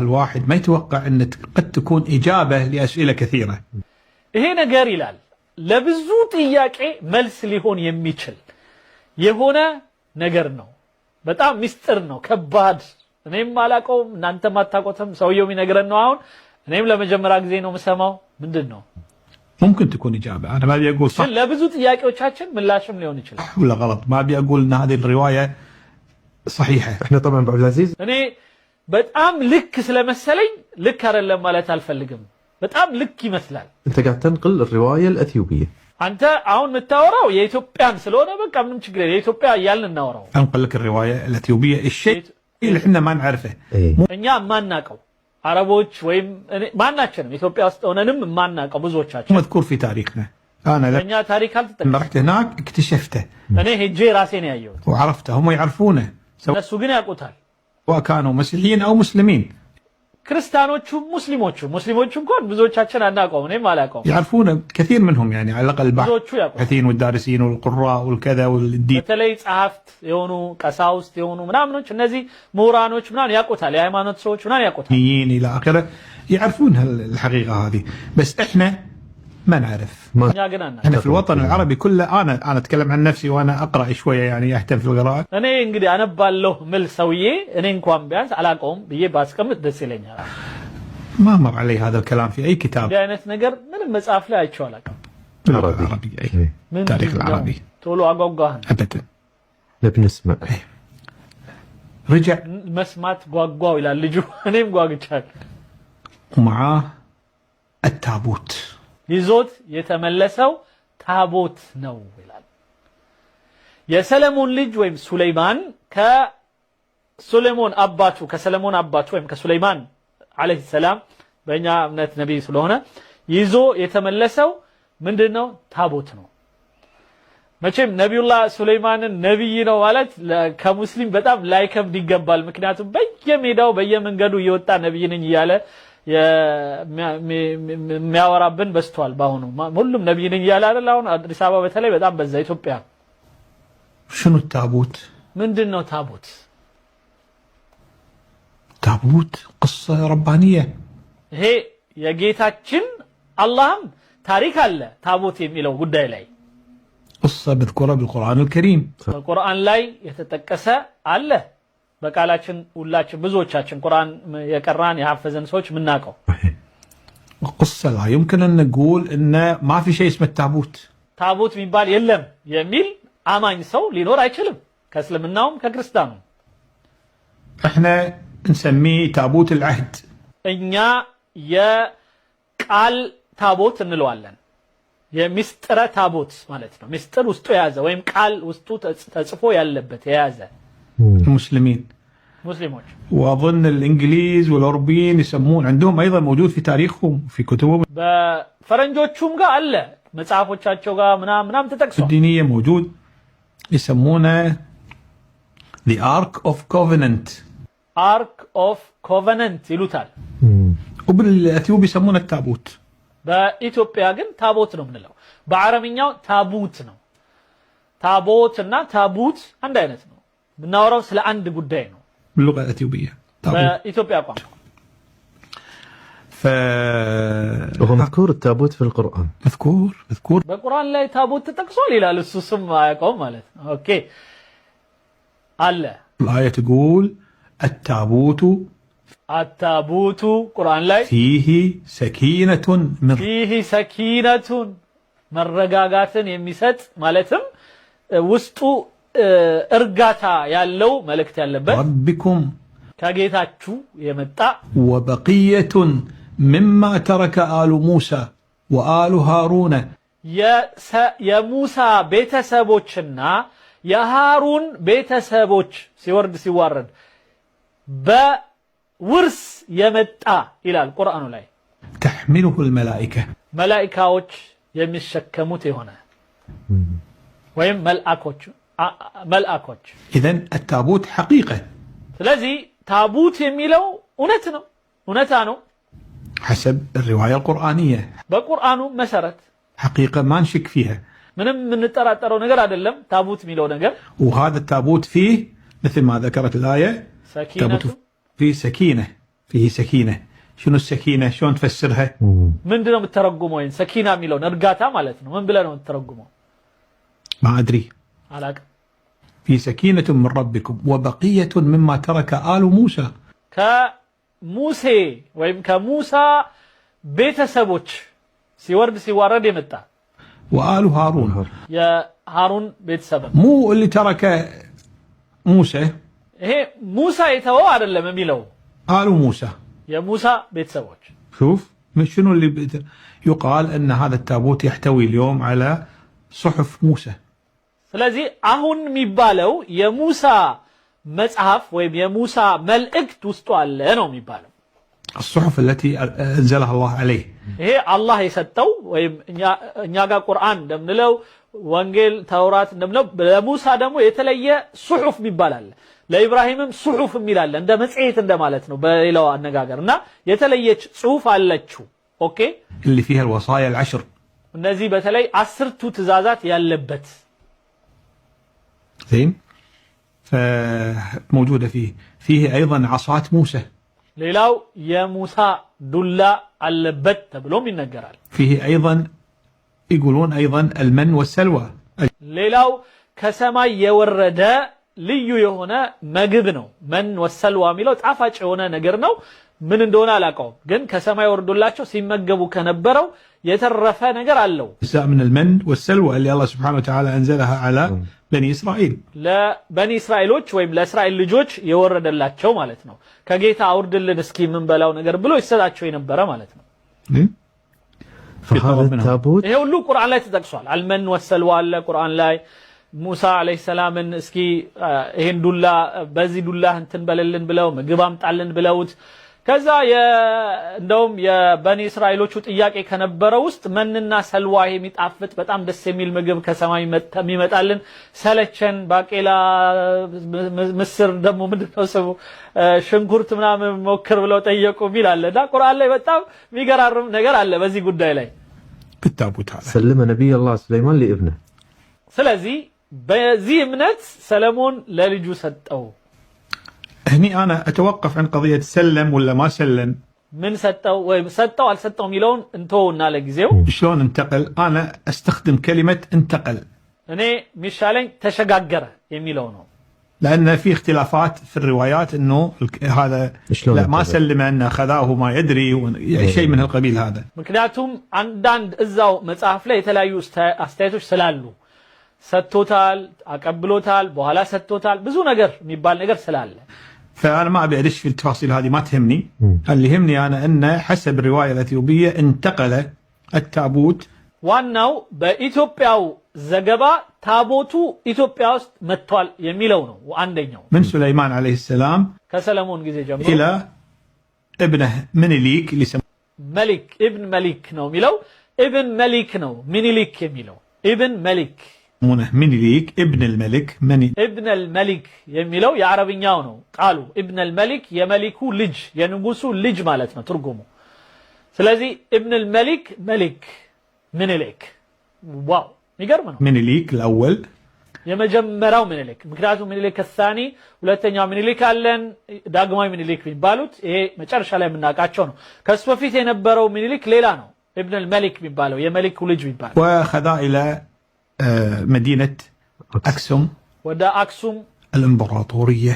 الواحد ما يتوقع أن قد تكون إجابة لأسئلة كثيرة. ይሄ ነገር ይላል ለብዙ ጥያቄ መልስ ሊሆን የሚችል የሆነ ነገር ነው። በጣም ሚስጥር ነው፣ ከባድ እኔም አላውቀውም እናንተም አታውቁትም። ሰውየው የሚነግረን ነው። አሁን እኔም ለመጀመሪያ ጊዜ ነው የምሰማው። ምንድነው? ممكن تكون إجابة. أنا ما أبي أقول صح ለብዙ ጥያቄዎቻችን ምላሽም ሊሆን ይችላል ولا غلط. ما أبي أقول أن هذه الرواية صحيحة. احنا طبعا ابو عبد العزيز እኔ በጣም ልክ ስለመሰለኝ ልክ አይደለም ማለት አልፈልግም። በጣم ልክ ይመስላል። انت قاعد تنقل الروايه الاثيوبيه. አንተ አሁን የምታወራው የኢትዮጵያን ስለሆነ በቃ ምንም ችግር የለም። የኢትዮጵያ እያልን እናወራው። أنقل لك الرواية الأثيوبية الشيء اللي احنا ما نعرفه. እኛ ማናቀው አረቦች ወይም ማናችንም ኢትዮጵያ ውስጥ ሆነንም ማናቀው ብዙዎቻችን مذكور في تاريخنا. أنا እኛ ታሪክ አልተጠቀም لما رحت هناك اكتشفته እኔ ሄጄ ራሴ ነው ያየሁት። وعرفته. هم يعرفونه እነሱ ግን ያውቁታል። سواء كانوا مسيحيين أو مسلمين. ክርስቲያኖቹ ሙስሊሞቹ እንኳን ብዙዎቻችን አናውቀውም። እኔም አላውቀውም። يعرفونه كثير منهم يعني على الأقل ብዙዎቹ ያውቁታል። الباحثين والدارسين والقراء والكذا والدين. በተለይ ጸሐፍት የሆኑ ቀሳውስት የሆኑ ምናምኖች እነዚህ ምሁራኖች ምናምን ያውቁታል። የሃይማኖት ሰዎች ምናምን ያውቁታል። إلى آخره يعرفون الحقيقة هذه. بس إحنا ما نعرف. እኛ ግን አናውቅም። احنا في الوطن العربي كله أنا أتكلم عن نفسي وأنا أقرأ شوية يعني أهتم في القراءة. እኔ እንግዲህ አነባለሁ ምል ሰውዬ እኔ እንኳን ቢያንስ አላውቀውም ብዬ ባስቀምጥ ደስ ይለኛል። ما مر علي هذا الكلام في أي كتاب. እንዲህ አይነት ነገር ምንም مصحف ላይ አይቼው አላውቅም። العربي أي تاريخ العربي. ቶሎ አጓጓህን أبدا. نبي نسمع. رجع መስማት ጓጓው ይላል ልጁ። እኔም ጓግቻለሁ። ومعاه التابوت. ይዞት የተመለሰው ታቦት ነው ይላል። የሰለሞን ልጅ ወይም ሱለይማን ከሱለይማን አባቱ ወይም ከሱለይማን አለይሂ ሰላም በእኛ እምነት ነብይ ስለሆነ ይዞ የተመለሰው ምንድነው? ታቦት ነው። መቼም ነብዩላህ ሱለይማንን ነብይ ነው ማለት ከሙስሊም በጣም ላይከብድ ይገባል። ምክንያቱም በየሜዳው በየመንገዱ እየወጣ ነብይ ነኝ እያለ የሚያወራብን በስቷል። ባሁኑ ሁሉም ነብይ ነኝ እያለ አይደል? አሁን አዲስ አበባ በተለይ በጣም በዛ። ኢትዮጵያ شنو التابوت؟ ምንድነው ታቦት? تابوت قصة ربانية. ይሄ የጌታችን አላህም ታሪክ አለ ታቦት የሚለው ጉዳይ ላይ قصة مذكورة بالقرآن الكريم. በቁርአን ላይ የተጠቀሰ አለ። በቃላችን ሁላችን ብዙዎቻችን ቁርአን የቀራን የሐፈዘን ሰዎች ምናቀው قصة لا يمكن أن نقول إن ما في شيء اسمه التابوت. ታቦት የሚባል የለም የሚል አማኝ ሰው ሊኖር አይችልም ከእስልምናውም ከክርስቲያኑም። احنا نسميه تابوت العهد. እኛ የቃል ታቦት እንለዋለን። የሚስጥረ ታቦት ማለት ነው። ሚስጥር ውስጡ የያዘ ወይም ቃል ውስጡ ተጽፎ ያለበት የያዘ المسلمين. ሙስሊሞች واظن الانجليز والاوروبيين يسمون عندهم ايضا موجود في تاريخهم في كتبهم በፈረንጆቹም ጋር አለ መጽሐፎቻቸው ጋር ምናምን ተጠቅሷል። الدينية موجود يسمونه the Ark of Covenant. Ark of Covenant ይሉታል። وبالأثيوبي يسمونه التابوت. በኢትዮጵያ ግን ታቦት ነው የምንለው። በአረብኛው ታቡት ነው። ታቦት እና ታቡት አንድ አይነት ነው። ብናወራው ስለ አንድ ጉዳይ ነው። باللغة الأثيوبية በኢትዮጵያ ቋንቋ وهو مذكور التابوت في القرآن. مذكور በቁርአን ላይ ታቦት ተጠቅሷል ይላል። እሱ ስም አያውቀውም ማለት ነው። ኦኬ አለ። الآية تقول التابوت ቁርአን ላይ فيه سكينة فيه سكينة መረጋጋትን የሚሰጥ ማለትም ውስጡ እርጋታ ያለው መልእክት ያለበት ربكم ከጌታችሁ የመጣ وبقية مما ترك آل موسى وآل هارون. የሙሳ ቤተሰቦችና የሃሩን ቤተሰቦች ሲዋረድ በውርስ የመጣ ይላል ቁርአኑ ላይ። تحمله الملائكة. መላእክቶች የሚሸከሙት የሆነ ወይም መልአኮች إذن التابوت حقيقة. ስለዚህ ታቡት የሚለው እውነታ ነው حسب الرواية القرآنية. በቁርአኑ መሰረት حقيقة ما نشك فيها. ምንም የምንጠራጠረው ነገር አይደለም ታቡት የሚለው ነገር። وهذا التابوت فيه مثل ما ذكرت الآية سكينة فيه سكينة فيه سكينة. شنو السكينة؟ شلون تفسرها؟ من دون الترجم وين سكينة ميلون ارجعتها مالتنا من بلا الترجمه ما أدري. علاك في سكينة من ربكم وبقية مما ترك آل موسى. كموسى ويم كموسى بيت سبوش سيورد سيوارد يمتع وآل هارون. يا هارون بيت سبب مو اللي ترك موسى. هي موسى يتوى على ميلو آل موسى. يا موسى بيت سبوش. شوف شنو اللي يقال أن هذا التابوت يحتوي اليوم على صحف موسى. ስለዚህ አሁን የሚባለው የሙሳ መጽሐፍ ወይም የሙሳ መልእክት ውስጡ አለ ነው የሚባለው الصحف التي أنزلها الله عليه ይሄ አላህ የሰጠው ወይም እኛ ጋር ቁርአን እንደምንለው ወንጌል ተውራት እንደምንለው ለሙሳ ደግሞ የተለየ ሱሑፍ የሚባል አለ ለኢብራሂምም ሱሑፍ የሚላል እንደ መጽሔት እንደማለት ነው በሌላው አነጋገርና የተለየች ጽሑፍ አለችው ኦኬ اللي فيها الوصايا العشر እነዚህ በተለይ 10ቱ ትእዛዛት ያለበት زين فموجودة فيه أيضا عصات موسى ሌላው የሙሳ ዱላ አለበት ተብሎም ይነገራል فيه أيضا يقولون أيضا المن والسلوى ሌላው ከሰማይ የወረደ ልዩ የሆነ ምግብ ነው መን ወሰልዋ የሚለው ጣፋጭ የሆነ ነገር ነው ምን እንደሆነ አላውቀውም ግን ከሰማይ ወርዶላቸው ሲመገቡ ከነበረው የተረፈ ነገር አለው جزء من المن والسلوى اللي الله سبحانه وتعالى أنزلها على بني إسرائيل ለበኒ እስራኤሎች ወይም ለእስራኤል ልጆች የወረደላቸው ማለት ነው ከጌታ አውርድልን እስኪ ምን በላው ነገር ብሎ ይሰጣቸው የነበረ ማለት ነው فهذا التابوت ይሄ ሁሉ ቁርአን ላይ ተጠቅሷል አልመን ወሰልዋ አለ ቁርአን ላይ ሙሳ አለይሂ ሰላምን እስኪ ይሄን ዱላ በዚህ ዱላ እንትን በለልን ብለው ምግብ አምጣልን ብለውት ከዛ እንደውም የበኒ እስራኤሎቹ ጥያቄ ከነበረው ውስጥ መንና ሰልዋ የሚጣፍጥ በጣም ደስ የሚል ምግብ ከሰማይ የሚመጣልን ሰለቸን ባቄላ ምስር ደግሞ ምንድነው ሰው ሽንኩርት ምናምን ሞክር ብለው ጠየቁ ይላልና ቁርአን ላይ በጣም የሚገራርም ነገር አለ በዚህ ጉዳይ ላይ بالتابوت هذا سلم نبي الله سليمان لابنه ስለዚህ በዚህ እምነት ሰለሞን ለልጁ ሰጠው هني أنا أتوقف عن قضية سلم ولا ما سلم من سطوا وسطوا على سطوا ميلون انتونا لغزيو شلون انتقل أنا أستخدم كلمة انتقل أنا مشالين تشغغره يميلون لأن في اختلافات في الروايات إنه هذا لا ما سلم أن أخذاه ما يدري شيء من القبيل هذا ምክንያቱም አንዳንድ እዛው መጽሐፍ ላይ የተለያዩ አስተያየቶች ስላሉ ሰጥቶታል አቀብሎታል በኋላ ሰጥቶታል ብዙ ነገር የሚባል ነገር ስላለ فأنا ما أبي أدش في التفاصيل هذه ما تهمني اللي يهمني أنا أن حسب الرواية الأثيوبية انتقل التابوت ዋናው በኢትዮጵያው ዘገባ ታቦቱ ኢትዮጵያ ውስጥ መጥቷል የሚለው ነው አንደኛው من سليمان عليه السلام ከሰለሞን ጊዜ ጀምሮ إلى ابنه منيليك اللي ملك ابن ملك ነው የሚለው ابن ملك ነው ሚኒሊክ የሚለው ابن ملك منيليك ابن الملك ابن الملك የሚለው የአረብኛው ነው ቃሉ ابن الملك የመሊኩ ልጅ የንጉሱ ልጅ ማለት ነው ትርጉሙ ስለዚህ ابن الملك ملك منيلك ዋው የሚገርም ነው منيليك الأول የመጀመሪያው منيلك ምክንያቱም منيلك الثاني ሁለተኛው منيلك አለን ዳግማዊ منيلك የሚባሉት ይሄ መጨረሻ ላይ የምናውቃቸው ነው ከሱ በፊት የነበረው منيلك ሌላ ነው ابن الملك የሚባለው የመሊኩ ልጅ የሚባለው وخذا إلى مدينة أكسوم ودا أكسوم الإمبراطورية